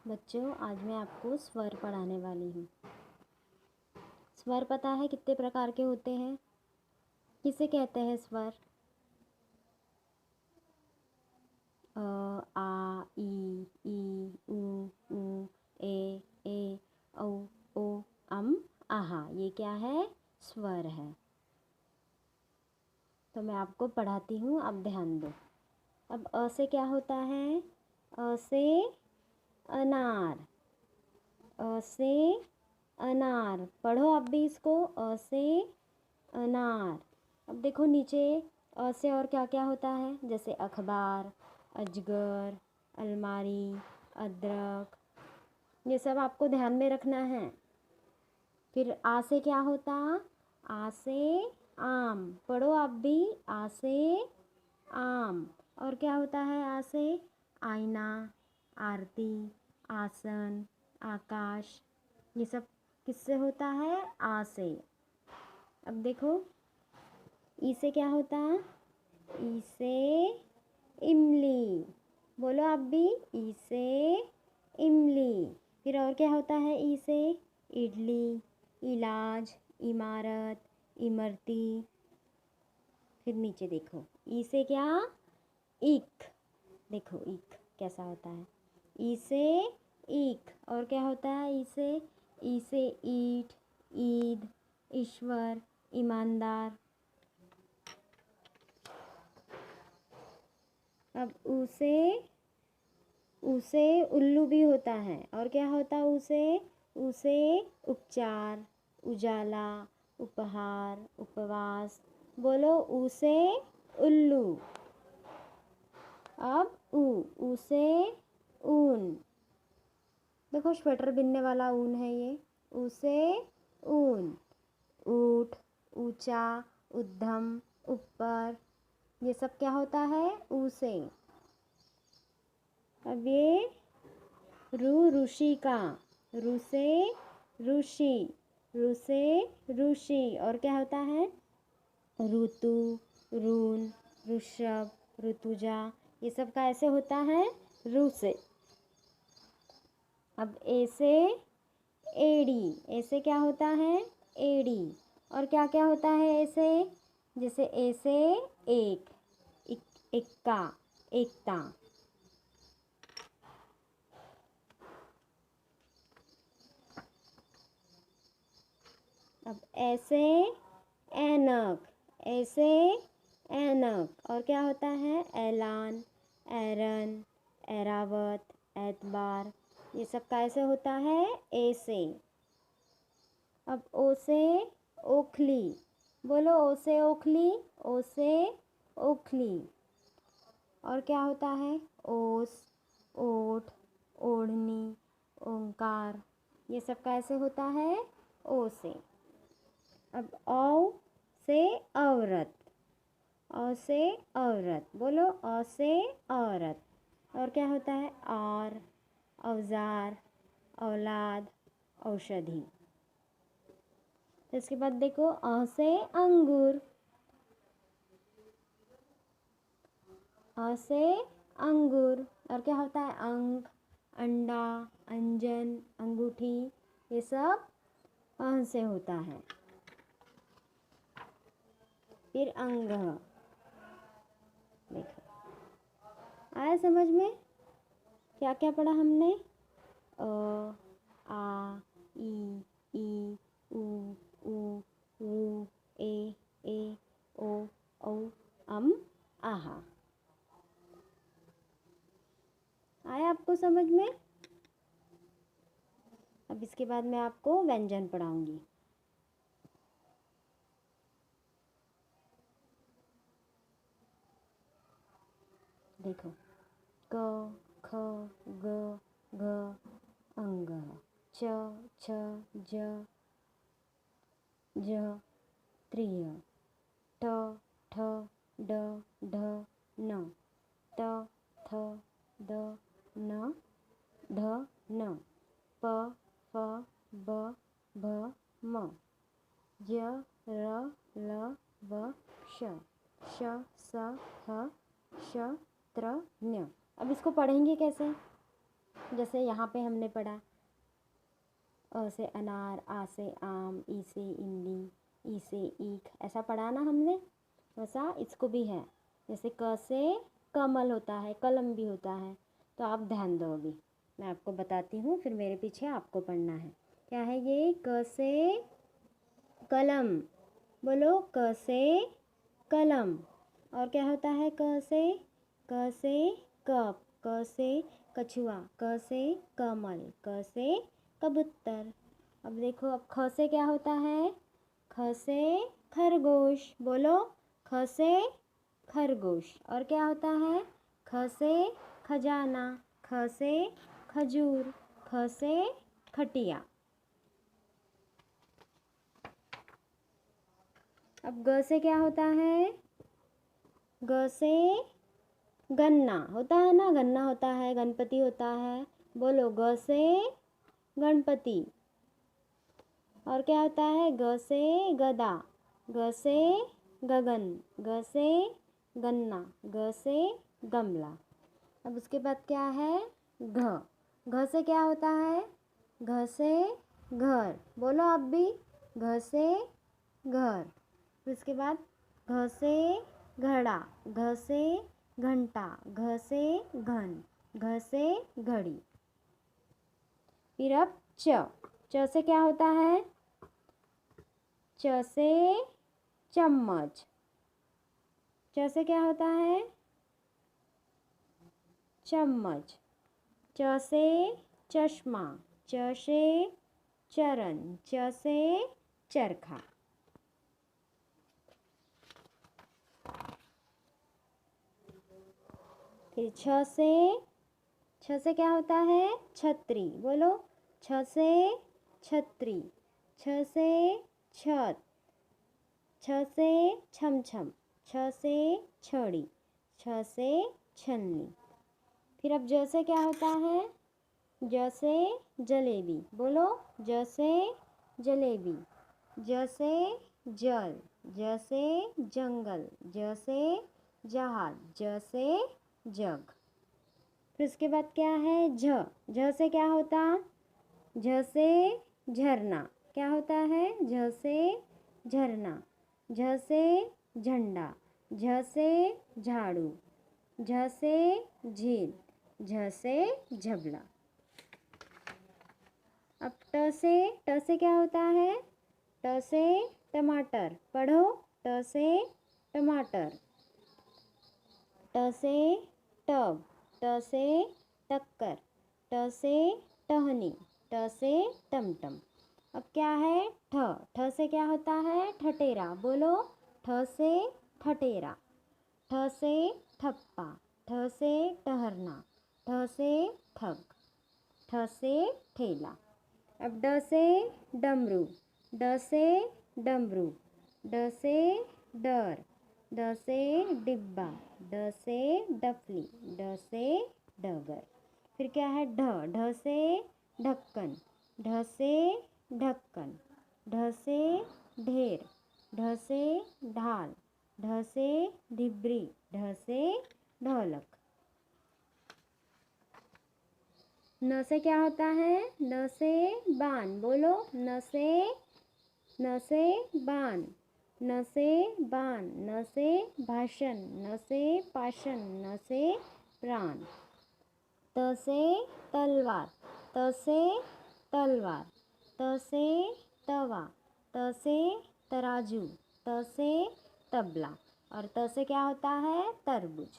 बच्चों, आज मैं आपको स्वर पढ़ाने वाली हूँ। स्वर पता है कितने प्रकार के होते हैं? किसे कहते हैं स्वर? अ, आ, ई, ऊ, ए, औ, अम, आहा। ये क्या है? स्वर है। तो मैं आपको पढ़ाती हूँ, अब ध्यान दो। अब अ से क्या होता है? अ से अनार। अ से अनार। पढ़ो आप भी इसको। अ से अनार। अब देखो नीचे अ से और क्या क्या होता है, जैसे अखबार, अजगर, अलमारी, अदरक। ये सब आपको ध्यान में रखना है। फिर आ से क्या होता? आ से आम। पढ़ो आप भी। आ से आम। और क्या होता है आ से? आईना, आरती, आसन, आकाश। ये सब किससे होता है? आ से। अब देखो ई से क्या होता? ई से इमली। बोलो आप भी। ई से इमली। फिर और क्या होता है ई से? इडली, इलाज, इमारत, इमरती। फिर नीचे देखो ई से क्या? ईख। देखो ईख कैसा होता है। ई से ईख। और क्या होता है ई से? ई से ईट, ईद, ईश्वर, ईमानदार। अब ऊ से उल्लू भी होता है। और क्या होता है ऊ से उपचार, उजाला, उपहार, उपवास। बोलो ऊ से उल्लू। अब ऊ से ऊन। देखो स्वेटर बिनने वाला ऊन है ये। ऊ से ऊन। ऊठ, ऊंचा, उद्यम, ऊपर। ये सब क्या होता है? ऊ से। अब ये ऋषि का। रू से ऋषि। रू से ऋषि। और क्या होता है? ऋतु, रून, ऋषभ, ऋतुजा। ये सब का ऐसे होता है रू से। अब ए से एड़ी। ए से क्या होता है? एड़ी। और क्या क्या होता है ए से? जैसे ए से एक्का, एकता। अब ऐसे ऐनक। ऐसे ऐनक। और क्या होता है? ऐलान, ऐरन, ऐरावत, एतबार। ये सब कैसे होता है? ए से। अब ओ से ओखली। बोलो ओ से ओखली। ओ से ओखली। और क्या होता है? ओस, ओठ, ओढ़नी, ओंकार। ये सब कैसे होता है? ओ से। अब औ से औरत। औ से औरत। बोलो औ से औरत। और क्या होता है? और, औजार, औलाद, औषधि। तो इसके बाद देखो अ से अंगूर। अ से अंगूर। और क्या होता है? अंक, अंडा, अंजन, अंगूठी। ये सब अ से होता है। फिर अंग। देखो आया समझ में क्या क्या पढ़ा हमने? अ, आ, ई, ऊ, ऊ, ए, ओ, औ, अम, आहा। आया आपको समझ में? अब इसके बाद मैं आपको व्यंजन पढ़ाऊंगी। देखो क, ख, ग, घ, अंग। च, छ, ज, त्रिय। ट, ठ, ड, ढ, न। त, थ, द, न, ध, न। प, फ, ब, भ, म। य, र, ल, व, श। श, स, ह, श, त्र, न्य। अब इसको पढ़ेंगे कैसे? जैसे यहाँ पे हमने पढ़ा अ से अनार, आ से आम, ई से इमली, ई से ईख, ऐसा पढ़ा ना हमने, वैसा इसको भी है। जैसे क से कमल होता है, कलम भी होता है। तो आप ध्यान दो, अभी मैं आपको बताती हूँ, फिर मेरे पीछे आपको पढ़ना है। क्या है ये? क से कलम, बोलो क से कलम। और क्या होता है क से? क से कप, क से कछुआ, क से कमल, क से कबूतर। अब देखो, अब ख से क्या होता है? ख से खरगोश, बोलो ख से खरगोश। और क्या होता है? ख से खजाना, ख से खजूर, ख से खटिया। अब ग से क्या होता है? ग से गन्ना होता है ना, गन्ना होता है, गणपति होता है। बोलो ग से गणपति। और क्या होता है? ग से गदा, ग से गगन, ग से गन्ना, ग से गमला। अब उसके बाद क्या है? घ। घ से क्या होता है? घ से घर, बोलो आप भी घ से घर। फिर उसके बाद घ से घड़ा, घ से घंटा, घ से घन, घ से घड़ी। फिर अब च। च से क्या होता है? च से चम्मच, च से क्या होता है? चम्मच। च से चश्मा, च से चरण, च से चरखा। फिर छ से क्या होता है? छतरी, बोलो छ से छतरी, छ से छत, छ से छमछम, छ से छड़ी, छ से छन्नी। फिर अब ज से क्या होता है? ज से जलेबी, बोलो ज से जलेबी, ज से जल, ज से जंगल, ज से जहाज, ज से जग। फिर उसके बाद क्या है? झ। झ से क्या होता? झ से झरना, क्या होता है? झ से झरना, झ से झंडा, झ से झाड़ू, झ से झील, झ से झबला। अब ट से क्या होता है? ट से टमाटर, पढ़ो ट से टमाटर, ट से टब, ट से टक्कर, ट से टहनी, ट से टमटम। अब क्या है? ठ। ठ से क्या होता है? ठठेरा, बोलो ठ से ठठेरा, ठ से ठप्पा, ठ से ठहरना, ठ से ठग, ठ से ठेला। अब ड से डमरू, ड से डमरू, ड से डर, ड से डिब्बा, ड से डफली, ड से डगर। फिर क्या है? ढ। ढ से ढक्कन, ढ से ढक्कन, ढ से ढेर, ढ से ढाल, ढ से ढिबरी, ढ से ढोलक। न से क्या होता है? न से बान, बोलो न से बान, न से बान, न से भाषण, न से पाषण, न से प्राण। त से तलवार, त से तलवार, त से तवा, त से तराजू, त से तबला। और त से क्या होता है? तरबूज।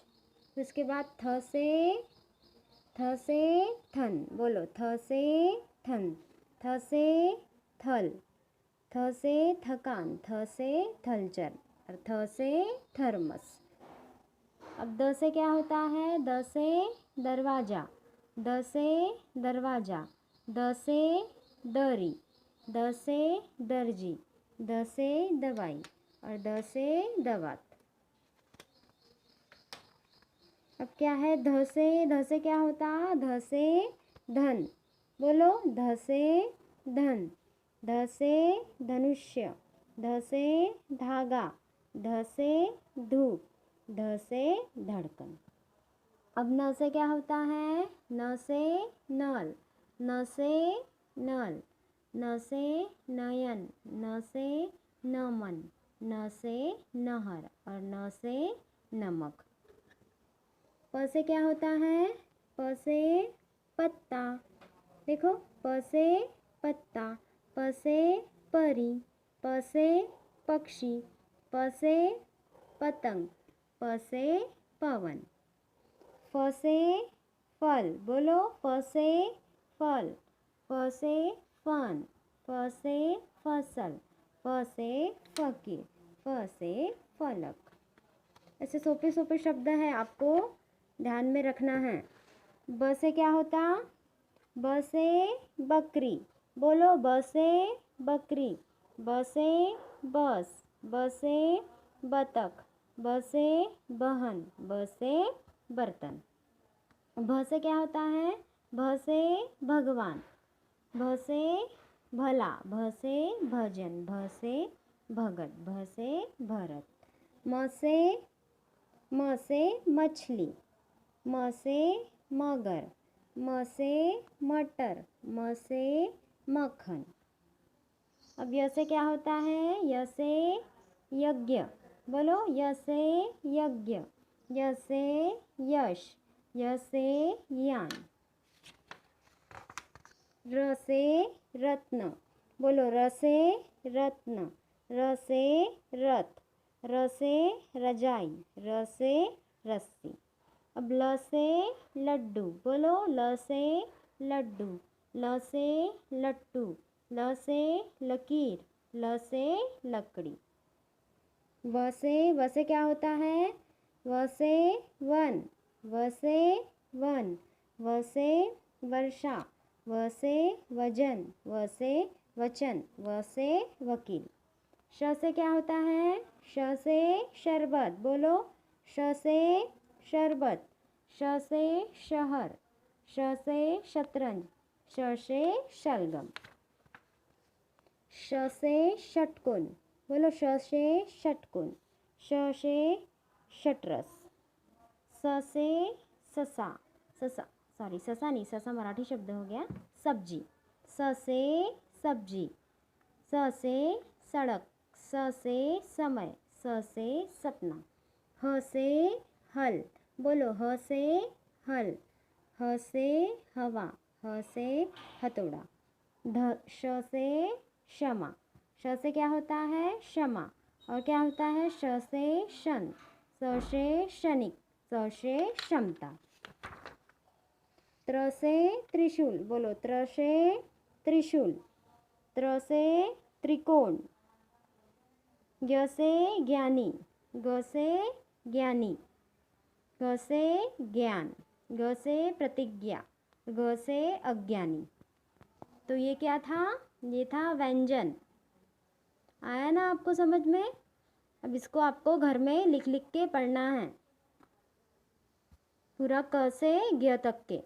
उसके बाद थ से थन, बोलो थ से थन, थ से थल, थ से थकान, थ से थलचर, और थ से थर्मस। अब द से क्या होता है? द से दरवाजा, द से दरवाजा, द से दरी, द से दर्जी, द से दवाई, और द से दवात। अब क्या है? ध से क्या होता? ध से धन, बोलो ध से धन, ध से धनुष्य, ध से धागा, ध से धूप, ध से धड़कन। अब न से क्या होता है? न से नल, न से नल, न से नयन, न से नमन, न से नहर और न से नमक। प से क्या होता है? प से पत्ता, देखो प से पत्ता, प से परी, प से पक्षी, प से पतंग, प से पवन। फ से फल, बोलो फ से फल, फ से फन, फ से फसल, फ से फकीर, फ से फलक। ऐसे सोपे सोपे शब्द हैं, आपको ध्यान में रखना है। ब से क्या होता? ब से बकरी, बोलो ब से बकरी, ब से बस, ब से बतख, ब से बहन, ब से बर्तन। भ से क्या होता है? भ से भगवान, भ से भला, भ से भजन, भ से भगत, भ से भरत। म से मछली, म से मगर, म से मटर, म से मक्खन। अब य से क्या होता है? य से यज्ञ, बोलो य से यज्ञ, य से यश, य से यान। र से रत्न, बोलो र से रत्न, र से रथ, र से रजाई, र से रस्सी। अब ल से लड्डू, बोलो ल से लड्डू, ल से लट्टू, ल से लकीर, ल से लकड़ी। व से क्या होता है? व से वन, व से वन, व से वर्षा, व से वजन, व से वचन, व से वकील। श से क्या होता है? श से शरबत, बोलो श से शरबत, श से शहर, श से शतरंज, श से शलगम। श से षटकोण, बोलो श से षटकोण, श से शतरस। स से ससा, ससा नहीं, ससा मराठी शब्द हो गया, सब्जी। स से सब्जी, स से सड़क, स से समय, स से सपना। ह से हल, बोलो ह से हल, ह से हवा, ह से हथौड़ा। श से क्षमा, श से क्या होता है? क्षमा। और क्या होता है? श से शन, स से क्षणिक, स से क्षमता। त्र से त्रिशूल, बोलो त्र से त्रिशूल, त्र से त्रिकोण। ग से ज्ञानी, ग से ज्ञानी, ग से ज्ञान, ग से प्रतिज्ञा, ग से अज्ञानी। तो ये क्या था? ये था व्यंजन। आया ना आपको समझ में? अब इसको आपको घर में लिख लिख के पढ़ना है, पूरा क से ज्ञ तक के।